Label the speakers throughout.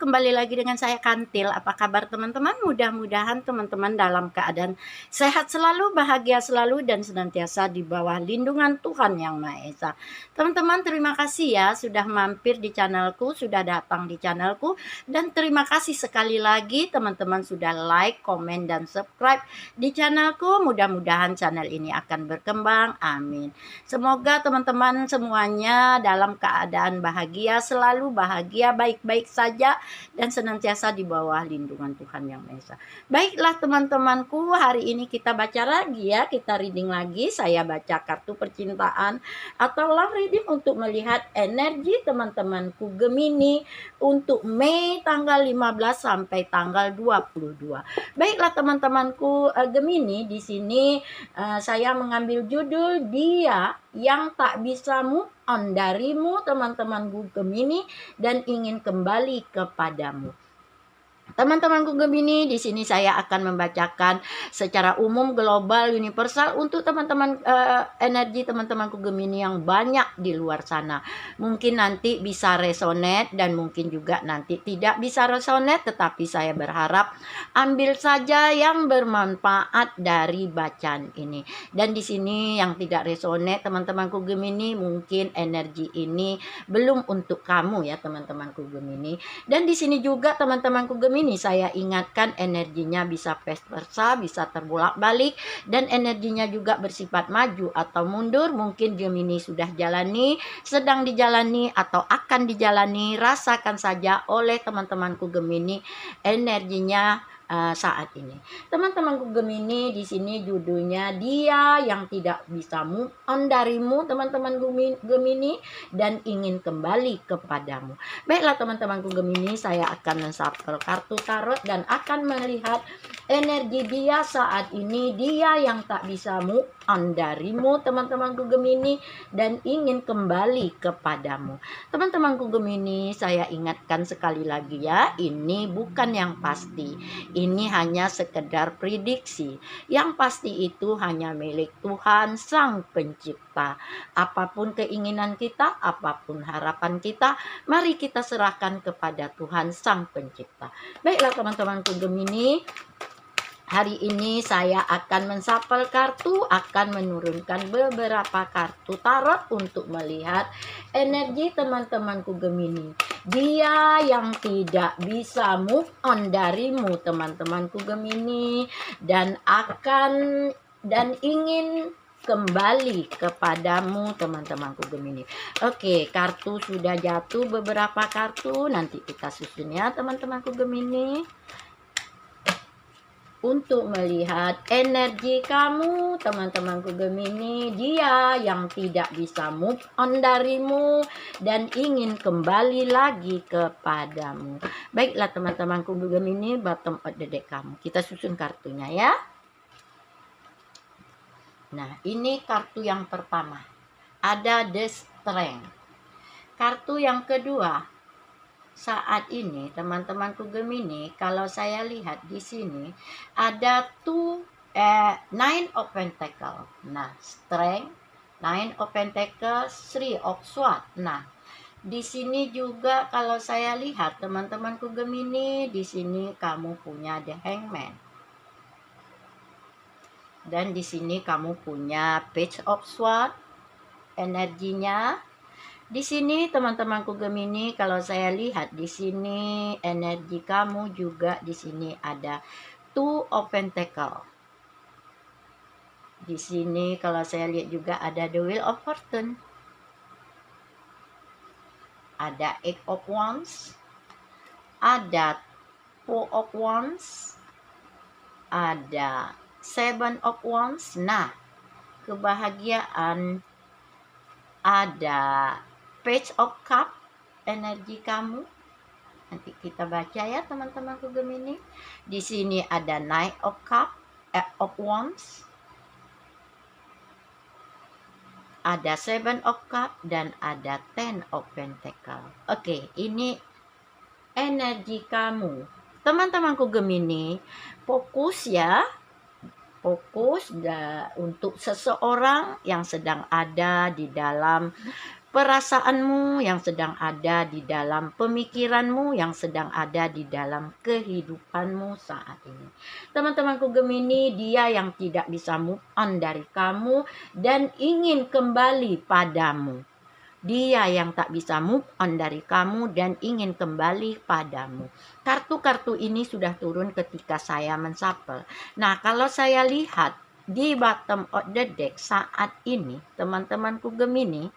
Speaker 1: kembali lagi dengan saya Kantil. Apa kabar teman-teman? Mudah-mudahan teman-teman dalam keadaan sehat selalu, bahagia selalu, dan senantiasa di bawah lindungan Tuhan Yang Maha Esa. Teman-teman, terima kasih ya sudah mampir di channelku, sudah datang di channelku, dan terima kasih sekali lagi teman-teman sudah like, komen, dan subscribe di channelku. Mudah-mudahan channel ini akan berkembang. Amin. Semoga teman-teman semuanya dalam keadaan bahagia, selalu bahagia, baik-baik saja, dan senantiasa di bawah lindungan Tuhan Yang Maha Esa. Baiklah teman-temanku, hari ini kita baca lagi ya, kita reading lagi. Saya baca kartu percintaan atau love reading untuk melihat energi teman-temanku Gemini untuk Mei tanggal 15 sampai tanggal 22. Baiklah teman-temanku Gemini, di sini saya mengambil judul Dia yang tak bisa move on darimu, teman-temanku Gemini, dan ingin kembali kepadamu. Teman-temanku Gemini, di sini saya akan membacakan secara umum, global, universal untuk teman-teman energi teman-temanku Gemini yang banyak di luar sana. Mungkin nanti bisa resonate dan mungkin juga nanti tidak bisa resonate, tetapi saya berharap ambil saja yang bermanfaat dari bacaan ini. Dan di sini yang tidak resonate teman-temanku Gemini, mungkin energi ini belum untuk kamu ya teman-temanku Gemini. Dan di sini juga teman-temanku Gemini, saya ingatkan energinya bisa vice versa, bisa terbolak-balik, dan energinya juga bersifat maju atau mundur. Mungkin Gemini sudah jalani, sedang dijalani, atau akan dijalani. Rasakan saja oleh teman-temanku Gemini energinya saat ini. Teman-temanku Gemini, di sini judulnya Dia yang tidak bisa move on darimu, teman-teman Gemini, dan ingin kembali kepadamu. Baiklah teman-temanku Gemini, saya akan menshuffle kartu tarot dan akan melihat energi dia saat ini. Dia yang tak bisa move on darimu, teman-temanku Gemini, dan ingin kembali kepadamu. Teman-temanku Gemini, saya ingatkan sekali lagi ya, ini bukan yang pasti. Ini hanya sekedar prediksi. Yang pasti itu hanya milik Tuhan Sang Pencipta. Apapun keinginan kita, apapun harapan kita, mari kita serahkan kepada Tuhan Sang Pencipta. Baiklah teman-temanku Gemini, hari ini saya akan menshuffle kartu, akan menurunkan beberapa kartu tarot untuk melihat energi teman-temanku Gemini. Dia yang tidak bisa move on darimu, teman-temanku Gemini, dan ingin kembali kepadamu, teman-temanku Gemini. Oke, kartu sudah jatuh, beberapa kartu, nanti kita susun ya teman-temanku Gemini. Untuk melihat energi kamu, teman-temanku Gemini, dia yang tidak bisa move on darimu dan ingin kembali lagi kepadamu. Baiklah teman-temanku Gemini, bottom of the deck kamu. Kita susun kartunya ya. Nah, ini kartu yang pertama. Ada The Strength. Kartu yang kedua. Saat ini teman-temanku Gemini, kalau saya lihat di sini ada Nine of Pentacles. Nah, Strength, Nine of Pentacles, Three of Swords. Nah, di sini juga kalau saya lihat teman-temanku Gemini, di sini kamu punya The Hangman. Dan di sini kamu punya Page of Swords energinya. Di sini teman-temanku Gemini, kalau saya lihat di sini energi kamu juga di sini ada Two of Pentacles. Di sini kalau saya lihat juga ada The Wheel of Fortune. Ada Eight of Wands. Ada Four of Wands. Ada Seven of Wands. Nah, kebahagiaan, ada Page of Cup, energi kamu. Nanti kita baca ya teman-temanku Gemini. Di sini ada Knight of Cup, of Wands. Ada Seven of Cup dan ada Ten of Pentacles. Oke, ini energi kamu. Teman-temanku Gemini, fokus ya. Fokus untuk seseorang yang sedang ada di dalam perasaanmu yang sedang ada di dalam pemikiranmu, yang sedang ada di dalam kehidupanmu saat ini. Teman-temanku Gemini, dia yang tidak bisa move on dari kamu dan ingin kembali padamu. Dia yang tak bisa move on dari kamu dan ingin kembali padamu. Kartu-kartu ini sudah turun ketika saya mensapel. Nah, kalau saya lihat di bottom of the deck saat ini, teman-temanku Gemini,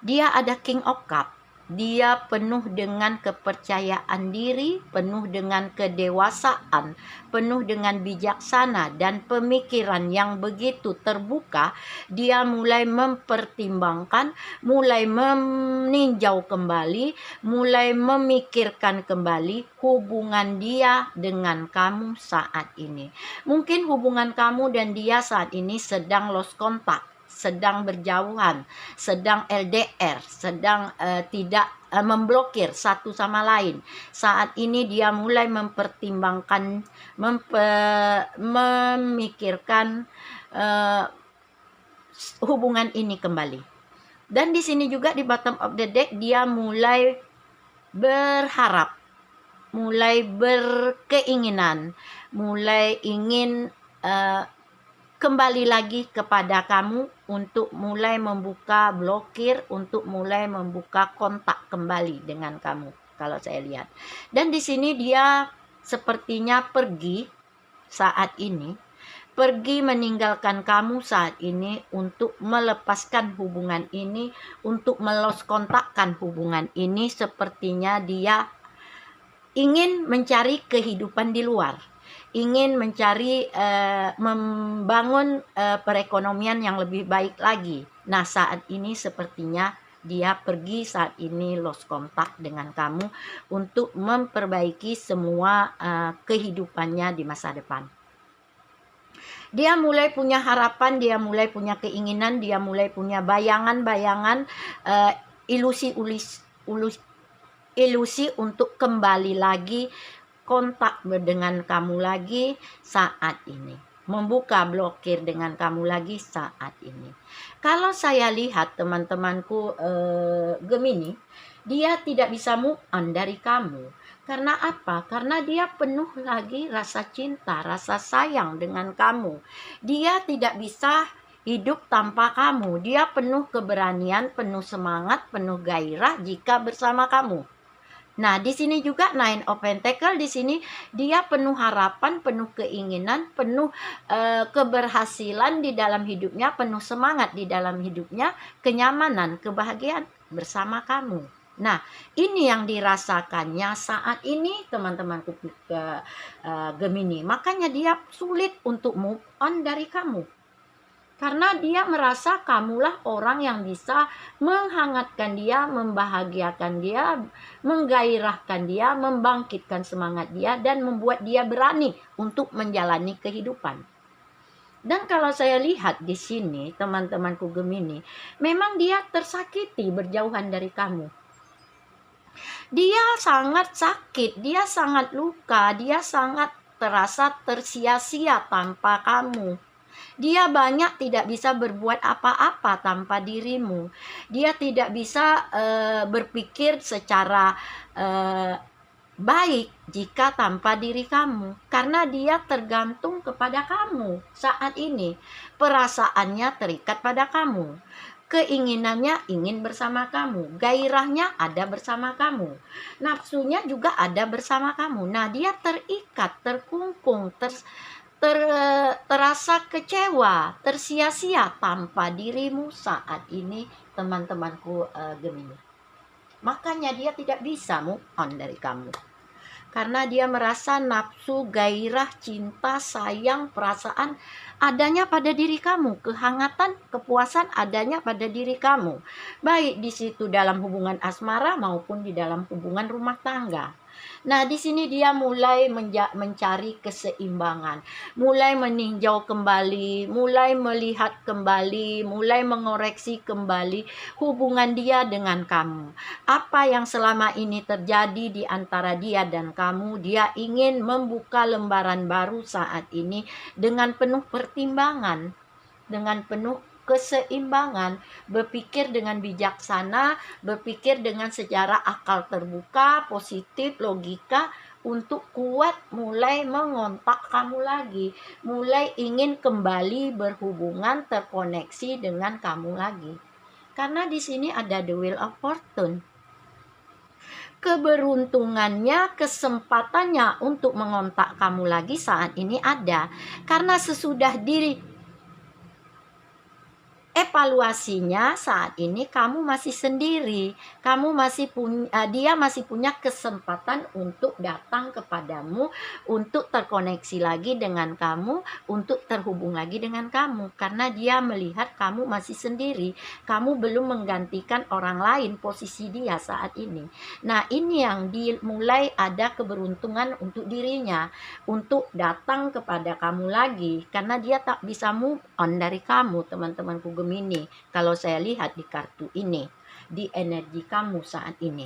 Speaker 1: dia ada King of Cup. Dia penuh dengan kepercayaan diri, penuh dengan kedewasaan, penuh dengan bijaksana dan pemikiran yang begitu terbuka. Dia mulai mempertimbangkan, mulai meninjau kembali, mulai memikirkan kembali hubungan dia dengan kamu saat ini. Mungkin hubungan kamu dan dia saat ini sedang lost contact, sedang berjauhan, sedang LDR, sedang tidak memblokir satu sama lain. Saat ini dia mulai mempertimbangkan, memikirkan hubungan ini kembali. Dan di sini juga di bottom of the deck dia mulai berharap, mulai berkeinginan, mulai ingin kembali lagi kepada kamu untuk mulai membuka blokir, untuk mulai membuka kontak kembali dengan kamu kalau saya lihat. Dan di sini dia sepertinya pergi saat ini, pergi meninggalkan kamu saat ini untuk melepaskan hubungan ini, untuk melos kontakkan hubungan ini. Sepertinya dia ingin mencari kehidupan di luar, ingin mencari membangun perekonomian yang lebih baik lagi. Nah, saat ini sepertinya dia pergi saat ini lost kontak dengan kamu untuk memperbaiki semua kehidupannya di masa depan. Dia mulai punya harapan, dia mulai punya keinginan, dia mulai punya bayangan-bayangan, ilusi untuk kembali lagi kontak dengan kamu lagi saat ini, membuka blokir dengan kamu lagi saat ini. Kalau saya lihat teman-temanku Gemini, dia tidak bisa move on dari kamu. Karena apa? Karena dia penuh lagi rasa cinta, rasa sayang dengan kamu. Dia tidak bisa hidup tanpa kamu. Dia penuh keberanian, penuh semangat, penuh gairah jika bersama kamu. Nah, di sini juga Nine of Pentacle, di sini dia penuh harapan, penuh keinginan, penuh keberhasilan di dalam hidupnya, penuh semangat di dalam hidupnya, kenyamanan, kebahagiaan bersama kamu. Nah, ini yang dirasakannya saat ini teman-temanku Gemini. Makanya dia sulit untuk move on dari kamu. Karena dia merasa kamulah orang yang bisa menghangatkan dia, membahagiakan dia, menggairahkan dia, membangkitkan semangat dia, dan membuat dia berani untuk menjalani kehidupan. Dan kalau saya lihat di sini, teman-temanku Gemini, memang dia tersakiti berjauhan dari kamu. Dia sangat sakit, dia sangat luka, dia sangat terasa tersia-sia tanpa kamu. Dia banyak tidak bisa berbuat apa-apa tanpa dirimu. Dia tidak bisa berpikir secara baik jika tanpa diri kamu. Karena dia tergantung kepada kamu saat ini. Perasaannya terikat pada kamu. Keinginannya ingin bersama kamu. Gairahnya ada bersama kamu. Nafsunya juga ada bersama kamu. Nah, dia terikat, terkungkung, terasa kecewa, tersia-sia tanpa dirimu saat ini teman-temanku Gemini. Makanya dia tidak bisa move on dari kamu. Karena dia merasa nafsu, gairah, cinta, sayang, perasaan adanya pada diri kamu. Kehangatan, kepuasan adanya pada diri kamu. Baik di situ dalam hubungan asmara maupun di dalam hubungan rumah tangga. Nah, di sini dia mulai mencari keseimbangan, mulai meninjau kembali, mulai melihat kembali, mulai mengoreksi kembali hubungan dia dengan kamu. Apa yang selama ini terjadi di antara dia dan kamu, dia ingin membuka lembaran baru saat ini dengan penuh pertimbangan, dengan penuh keseimbangan, berpikir dengan bijaksana, berpikir dengan secara akal terbuka, positif, logika, untuk kuat mulai mengontak kamu lagi, mulai ingin kembali berhubungan, terkoneksi dengan kamu lagi. Karena di sini ada the wheel of fortune. Keberuntungannya, kesempatannya untuk mengontak kamu lagi saat ini ada. Karena sesudah evaluasinya saat ini kamu masih sendiri, dia masih punya kesempatan untuk datang kepadamu, untuk terkoneksi lagi dengan kamu, untuk terhubung lagi dengan kamu, karena dia melihat kamu masih sendiri, kamu belum menggantikan orang lain posisi dia saat ini. Nah, ini yang dimulai ada keberuntungan untuk dirinya, untuk datang kepada kamu lagi, karena dia tak bisa move on dari kamu, teman-temanku Gemini. Kalau saya lihat di kartu ini, di energi kamu saat ini.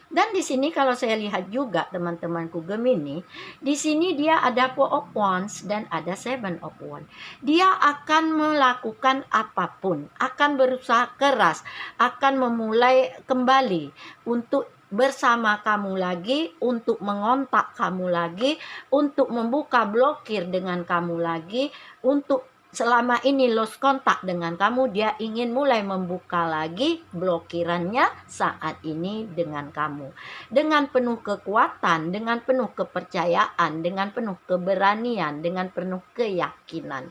Speaker 1: Dan di sini kalau saya lihat juga teman-temanku Gemini, di sini dia ada Four of Wands dan ada Seven of Wands. Dia akan melakukan apapun, akan berusaha keras, akan memulai kembali untuk bersama kamu lagi, untuk mengontak kamu lagi, untuk membuka blokir dengan kamu lagi, untuk selama ini lost kontak dengan kamu, dia ingin mulai membuka lagi blokirannya saat ini dengan kamu. Dengan penuh kekuatan, dengan penuh kepercayaan, dengan penuh keberanian, dengan penuh keyakinan.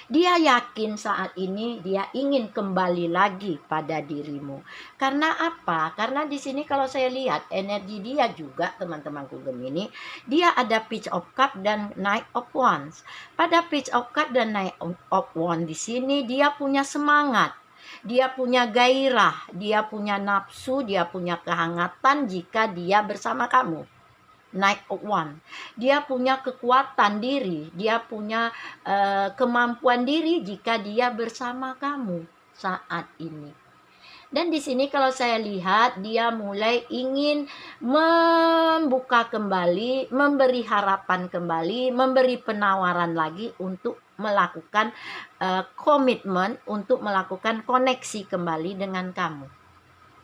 Speaker 1: Dia yakin saat ini dia ingin kembali lagi pada dirimu. Karena apa? Karena di sini kalau saya lihat energi dia juga teman-temanku Gemini, dia ada Page of Cup dan Knight of Wands. Pada Page of Cup dan Knight of Wands di sini dia punya semangat. Dia punya gairah, dia punya nafsu, dia punya kehangatan jika dia bersama kamu. Knight of Wands. Dia punya kekuatan diri, dia punya kemampuan diri jika dia bersama kamu saat ini. Dan di sini kalau saya lihat dia mulai ingin membuka kembali, memberi harapan kembali, memberi penawaran lagi untuk melakukan komitmen, untuk melakukan koneksi kembali dengan kamu,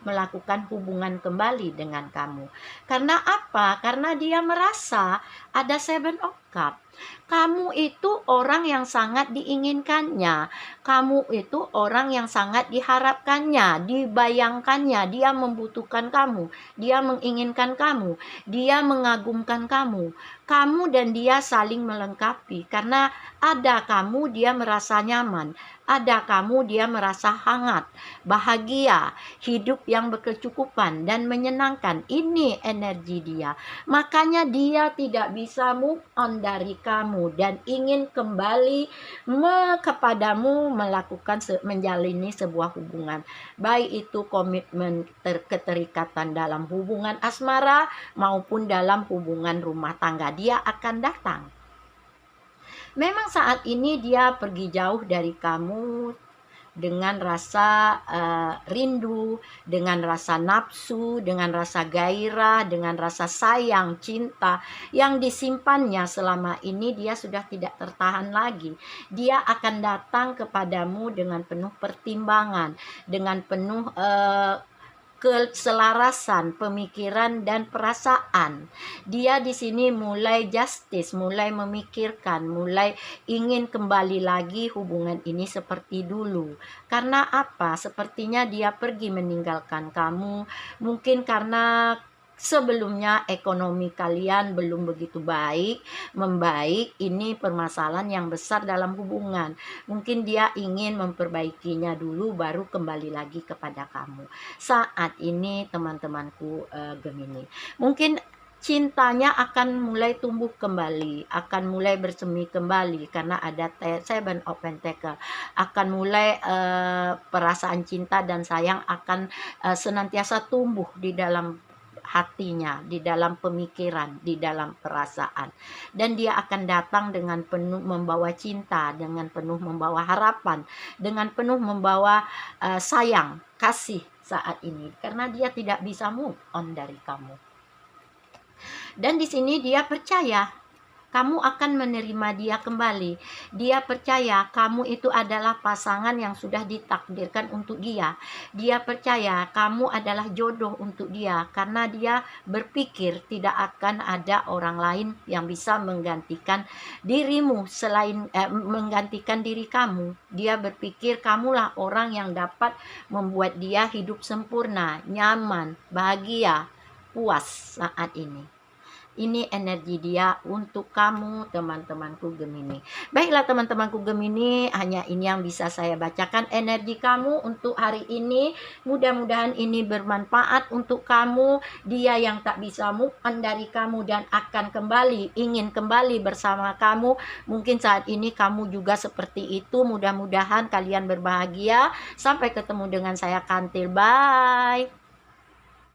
Speaker 1: melakukan hubungan kembali dengan kamu. Karena apa? Karena dia merasa ada Seven of Cup. Kamu itu orang yang sangat diinginkannya. Kamu itu orang yang sangat diharapkannya, dibayangkannya. Dia membutuhkan kamu, dia menginginkan kamu, dia mengagumkan kamu. Kamu dan dia saling melengkapi. Karena ada kamu, dia merasa nyaman. Ada kamu, dia merasa hangat, bahagia, hidup yang berkecukupan dan menyenangkan. Ini energi dia. Makanya dia tidak bisa move on dari kamu dan ingin kembali kepadamu, melakukan menjalani sebuah hubungan. Baik itu komitmen keterikatan dalam hubungan asmara maupun dalam hubungan rumah tangga. Dia akan datang. Memang saat ini dia pergi jauh dari kamu dengan rasa rindu, dengan rasa nafsu, dengan rasa gairah, dengan rasa sayang, cinta yang disimpannya selama ini. Dia sudah tidak tertahan lagi. Dia akan datang kepadamu dengan penuh pertimbangan, dengan penuh keselarasan pemikiran dan perasaan. Dia di sini mulai justice, mulai memikirkan, mulai ingin kembali lagi hubungan ini seperti dulu. Karena apa? Sepertinya dia pergi meninggalkan kamu, mungkin karena sebelumnya ekonomi kalian belum begitu membaik. Ini permasalahan yang besar dalam hubungan. Mungkin dia ingin memperbaikinya dulu baru kembali lagi kepada kamu. Saat ini teman-temanku Gemini, mungkin cintanya akan mulai tumbuh kembali, akan mulai bersemi kembali karena ada Seven of Pentacles. Akan mulai perasaan cinta dan sayang akan senantiasa tumbuh di dalam hatinya, di dalam pemikiran, di dalam perasaan. Dan dia akan datang dengan penuh membawa cinta, dengan penuh membawa harapan, dengan penuh membawa sayang, kasih saat ini. Karena dia tidak bisa move on dari kamu. Dan di sini dia percaya kamu akan menerima dia kembali. Dia percaya kamu itu adalah pasangan yang sudah ditakdirkan untuk dia. Dia percaya kamu adalah jodoh untuk dia, karena dia berpikir tidak akan ada orang lain yang bisa menggantikan dirimu selain menggantikan diri kamu. Dia berpikir kamulah orang yang dapat membuat dia hidup sempurna, nyaman, bahagia, puas saat ini. Ini energi dia untuk kamu, teman-temanku Gemini. Baiklah teman-temanku Gemini, hanya ini yang bisa saya bacakan energi kamu untuk hari ini. Mudah-mudahan ini bermanfaat untuk kamu. Dia yang tak bisa move on dari kamu dan akan kembali, ingin kembali bersama kamu. Mungkin saat ini kamu juga seperti itu. Mudah-mudahan kalian berbahagia. Sampai ketemu dengan saya Kantil. Bye.